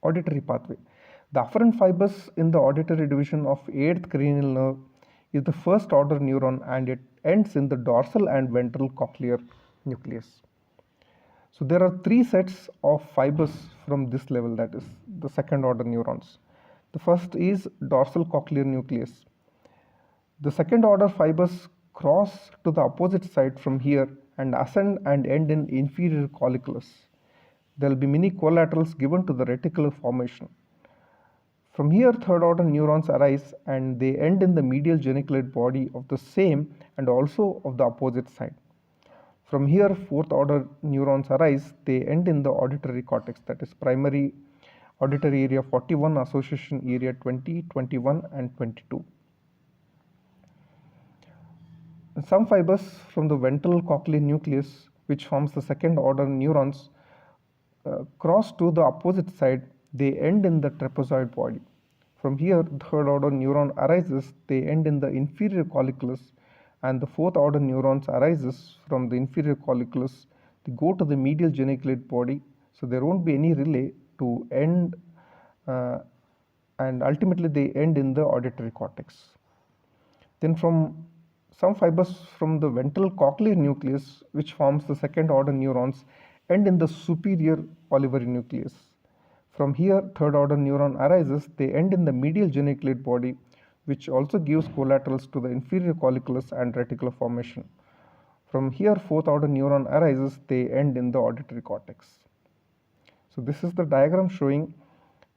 Auditory pathway. The afferent fibers in the auditory division of 8th cranial nerve is the first order neuron, and it ends in the dorsal and ventral cochlear nucleus. So there are three sets of fibers from this level, that is the second order neurons. The first is dorsal cochlear nucleus. The second order fibers cross to the opposite side from here and ascend and end in inferior colliculus. There will be many collaterals given to the reticular formation. From here, third order neurons arise and they end in the medial geniculate body of the same and also of the opposite side. From here, fourth order neurons arise, they end in the auditory cortex, that is primary auditory area 41, association area 20, 21 and 22. Some fibers from the ventral cochlear nucleus, which forms the second order neurons, cross to the opposite side, they end in the trapezoid body. From here, third order neuron arises, they end in the inferior colliculus, and the fourth order neurons arises from the inferior colliculus, they go to the medial geniculate body, so there won't be any relay to end, and ultimately they end in the auditory cortex. Then from some fibers from the ventral cochlear nucleus, which forms the second order neurons, end in the superior olivary nucleus. From here, third order neuron arises, they end in the medial geniculate body, which also gives collaterals to the inferior colliculus and reticular formation. From here, fourth order neuron arises, they end in the auditory cortex. So this is the diagram showing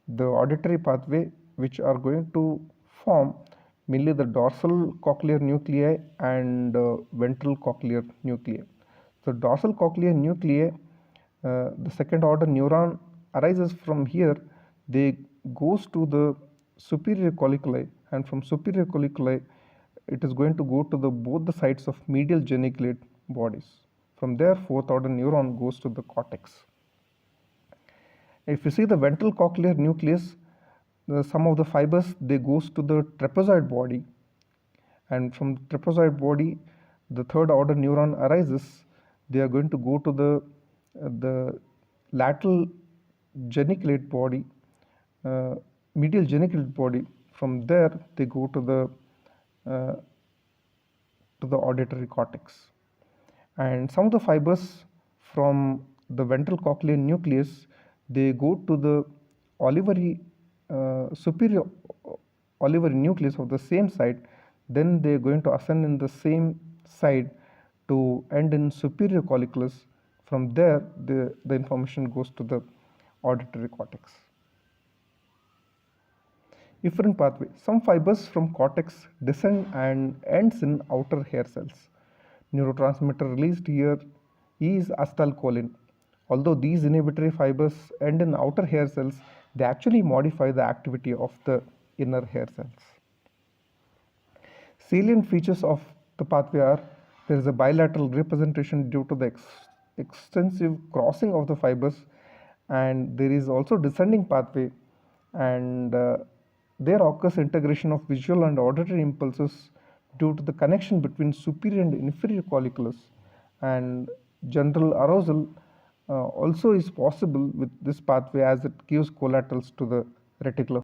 the auditory pathway, which are going to form mainly the dorsal cochlear nuclei and ventral cochlear nuclei. So dorsal cochlear nuclei, the second order neuron arises from here, they goes to the superior colliculi, and from superior colliculi it is going to go to the both the sides of medial geniculate bodies. From there, fourth order neuron goes to the cortex. If you see the ventral cochlear nucleus, some of the fibers, they goes to the trapezoid body, and from the trapezoid body the third order neuron arises, they are going to go to the lateral geniculate body, medial geniculate body. From there they go to the auditory cortex, and some of the fibers from the ventral cochlear nucleus, they go to the olivary superior olivary nucleus of the same side, then they are going to ascend in the same side to end in superior colliculus. From there the information goes to the auditory cortex. Efferent pathway. Some fibers from cortex descend and ends in outer hair cells. Neurotransmitter released here is acetylcholine. Although these inhibitory fibers end in outer hair cells, they actually modify the activity of the inner hair cells. Salient features of the pathway are: there is a bilateral representation due to the extensive crossing of the fibers, and there is also descending pathway, and there occurs integration of visual and auditory impulses due to the connection between superior and inferior colliculus, and general arousal also is possible with this pathway as it gives collaterals to the reticular